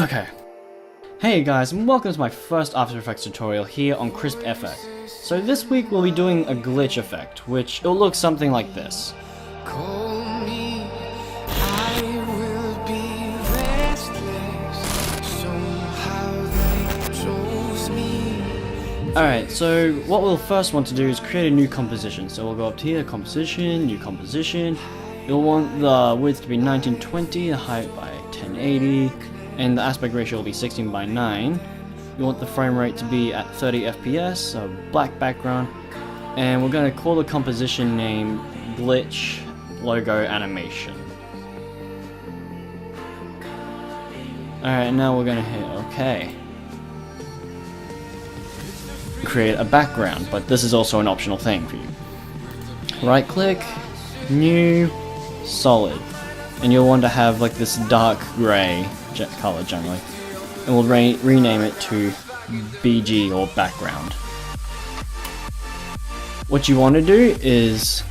Okay. Hey guys, and welcome to my first After Effects tutorial here on CrispFX. So this week we'll be doing a glitch effect, which will look something like this. Call me, I will be restless. Somehow they chose me. Alright, so what we'll first want to do is create a new composition. So we'll go up to here, composition, new composition. You'll want the width to be 1920, the height by 1080, and the aspect ratio will be 16:9. You want the frame rate to be at 30 FPS, a black background, and we're going to call the composition name Glitch Logo Animation. Alright, now we're going to hit OK. Create a background, but this is also an optional thing for you. Right click, new, solid, and you'll want to have like this dark grey color generally, and we'll rename it to BG or background. What you want to do is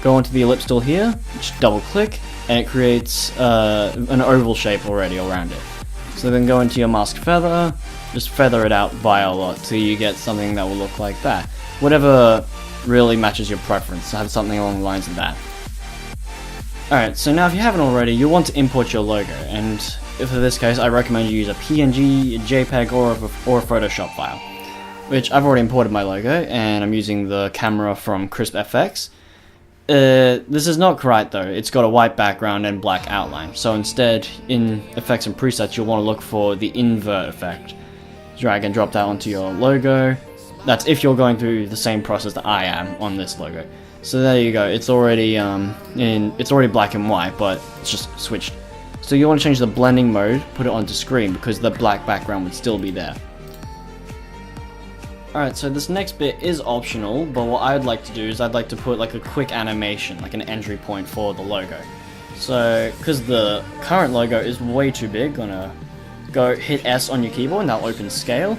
go onto the ellipse tool here, just double click, and it creates an oval shape already around it. So then go into your mask feather, just feather it out by a lot so you get something that will look like that. Whatever really matches your preference, have something along the lines of that. Alright, so now if you haven't already, you'll want to import your logo, and for this case I recommend you use a PNG, a JPEG, or a Photoshop file. Which I've already imported my logo, and I'm using the camera from CrispFX. This is not right though, it's got a white background and black outline, so instead in effects and presets you'll want to look for the invert effect. Drag and drop that onto your logo. That's if you're going through the same process that I am on this logo. So there you go, it's already it's already black and white, but it's just switched. So you want to change the blending mode, put it onto screen, because the black background would still be there. Alright, so this next bit is optional, but what I'd like to do is I'd like to put like a quick animation, like an entry point for the logo. So, because the current logo is way too big, gonna go hit S on your keyboard and that'll open scale.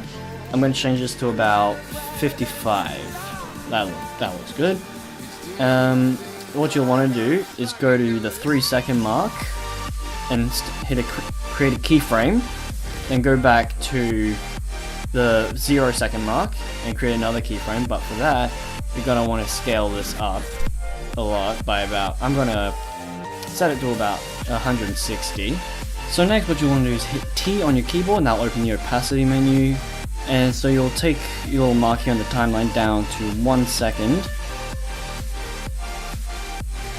I'm gonna change this to about 55. That looks good. What you'll want to do is go to the 3-second mark and create a keyframe, then go back to the 0-second mark and create another keyframe, but for that you're going to want to scale this up a lot by about, I'm going to set it to about 160. So next what you want to do is hit T on your keyboard and that'll open the opacity menu, and so you'll take your mark here on the timeline down to 1 second,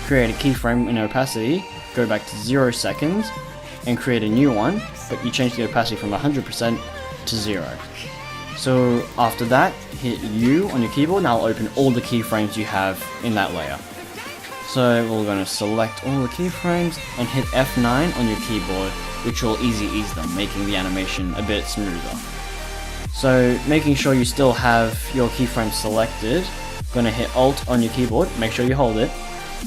create a keyframe in opacity, go back to 0 seconds and create a new one, but you change the opacity from 100% to 0. So after that, hit U on your keyboard and that'll open all the keyframes you have in that layer. So we're going to select all the keyframes and hit F9 on your keyboard, which will ease them, making the animation a bit smoother. So making sure you still have your keyframe selected, going to hit Alt on your keyboard, make sure you hold it,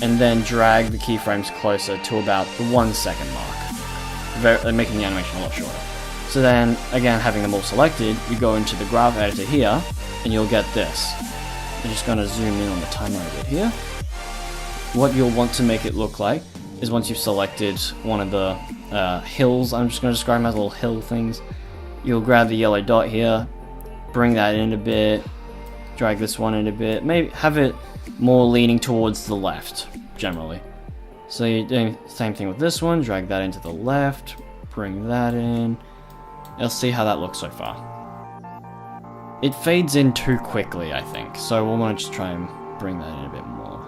and then drag the keyframes closer to about the 1 second mark, making the animation a lot shorter. So then, again, having them all selected, you go into the graph editor here, and you'll get this. I'm just going to zoom in on the timeline a bit here. What you'll want to make it look like is once you've selected one of the hills, I'm just going to describe them as little hill things, you'll grab the yellow dot here, bring that in a bit, drag this one in a bit, maybe have it more leaning towards the left, generally. So you're doing the same thing with this one, drag that into the left, bring that in. You'll see how that looks so far. It fades in too quickly, I think, so we'll want to just try and bring that in a bit more.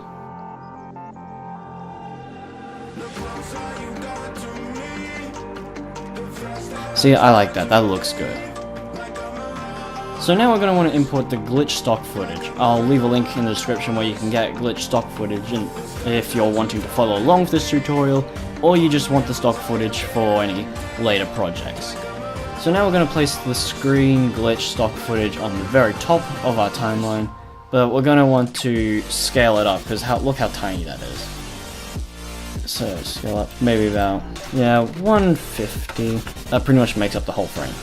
See, I like that, that looks good. So now we're going to want to import the glitch stock footage. I'll leave a link in the description where you can get glitch stock footage, and if you're wanting to follow along with this tutorial, or you just want the stock footage for any later projects. So now we're going to place the screen glitch stock footage on the very top of our timeline, but we're going to want to scale it up, because look how tiny that is. So scale up maybe about, 150. That pretty much makes up the whole frame.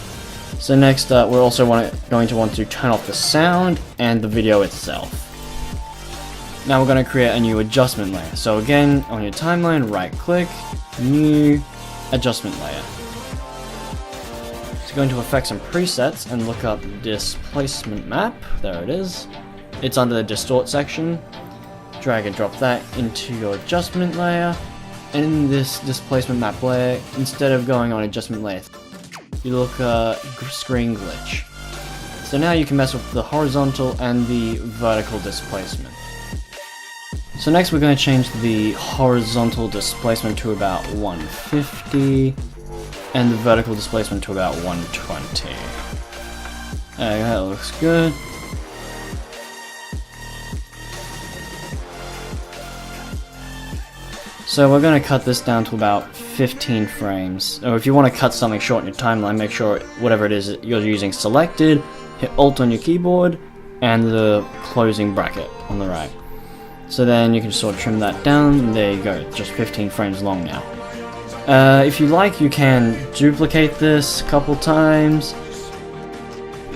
So next we're also going to want to turn off the sound and the video itself. Now we're going to create a new adjustment layer. So again, on your timeline, right click, new adjustment layer. go into effects and presets and look up displacement map. There it is. It's under the distort section. Drag and drop that into your adjustment layer. And in this displacement map layer, instead of going on adjustment layer, you look at screen glitch. So now you can mess with the horizontal and the vertical displacement. So next we're going to change the horizontal displacement to about 150 and the vertical displacement to about 120. Okay, that looks good. So we're going to cut this down to about 15 frames. Or if you want to cut something short in your timeline, make sure whatever it is you're using selected, hit Alt on your keyboard, and the closing bracket on the right. So then you can sort of trim that down, and there you go, just 15 frames long now. If you like, you can duplicate this a couple times,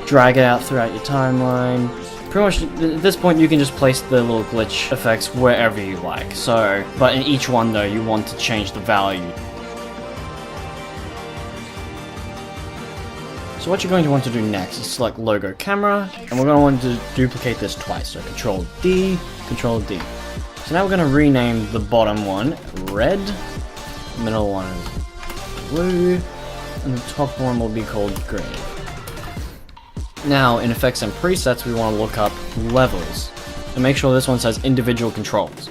drag it out throughout your timeline. Pretty much at this point you can just place the little glitch effects wherever you like. So, but in each one though, you want to change the value. So what you're going to want to do next is select logo camera, and we're going to want to duplicate this twice. So Control D, Control D. So now we're going to rename the bottom one red, middle one is blue, and the top one will be called green. Now in effects and presets we want to look up levels, and make sure this one says individual controls.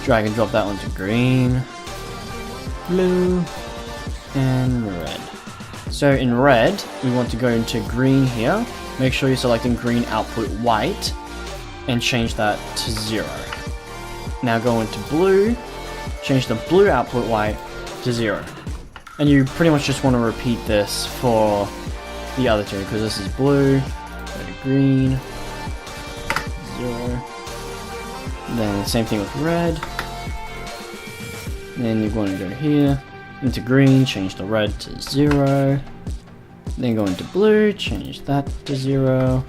Drag and drop that one to green, blue, and red. So in red, we want to go into green here. Make sure you're selecting green output white and change that to 0. Now go into blue, change the blue output white to 0. And you pretty much just want to repeat this for the other two, because this is blue, go to green, 0. Then same thing with red. Then you're going to go here, into green, change the red to 0. Then go into blue, change that to 0.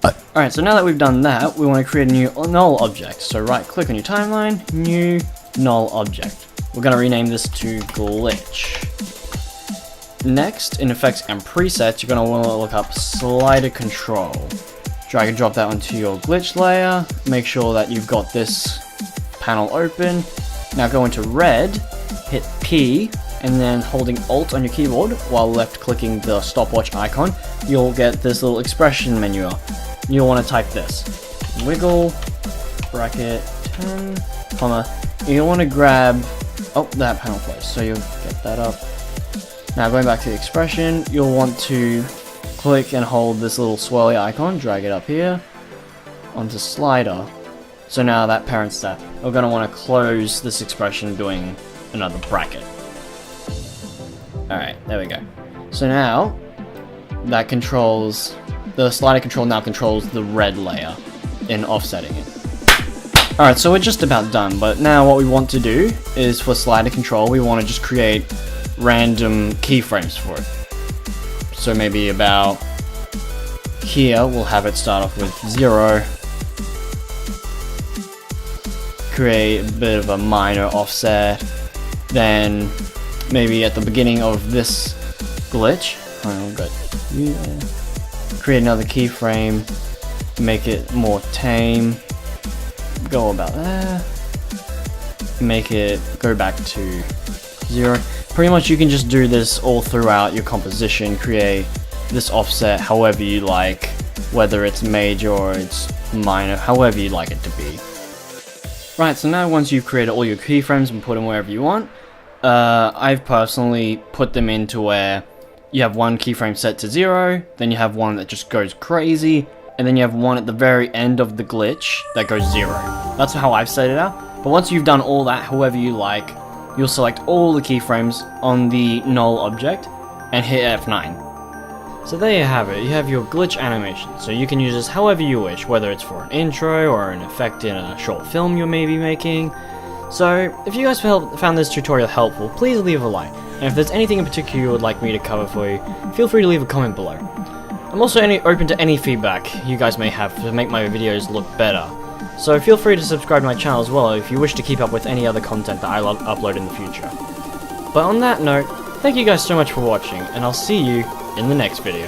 Alright, so now that we've done that, we want to create a new null object. So right click on your timeline, new null object. We're going to rename this to glitch. Next, in effects and presets, you're going to want to look up slider control. Drag and drop that onto your glitch layer. Make sure that you've got this panel open. Now go into red, hit P, and then holding Alt on your keyboard while left clicking the stopwatch icon, you'll get this little expression menu. You'll want to type this: wiggle, bracket, 10, comma. You'll want to grab, oh, that panel closed, so you'll get that up. Now going back to the expression, you'll want to click and hold this little swirly icon, drag it up here, onto slider. So now that parents that, we're going to want to close this expression doing another bracket. Alright, there we go. So now, that controls, the slider control now controls the red layer in offsetting it. Alright, so we're just about done, but now what we want to do is for slider control, we want to just create random keyframes for it. So maybe about here, we'll have it start off with 0. Create a bit of a minor offset. Then maybe at the beginning of this glitch, create another keyframe, make it more tame, go about there, make it go back to 0. Pretty much you can just do this all throughout your composition, create this offset however you like, whether it's major or it's minor, however you'd like it to be. Right, so now once you've created all your keyframes and put them wherever you want, I've personally put them into where you have one keyframe set to 0, then you have one that just goes crazy, and then you have one at the very end of the glitch that goes 0. That's how I've set it out. But once you've done all that, however you like, you'll select all the keyframes on the null object and hit F9. So there you have it, you have your glitch animation, so you can use this however you wish, whether it's for an intro or an effect in a short film you may be making. So if you guys found this tutorial helpful, please leave a like, and if there's anything in particular you would like me to cover for you, feel free to leave a comment below. I'm also open to any feedback you guys may have to make my videos look better, so feel free to subscribe to my channel as well if you wish to keep up with any other content that I'll upload in the future. But on that note, Thank you guys so much for watching, and I'll see you in the next video.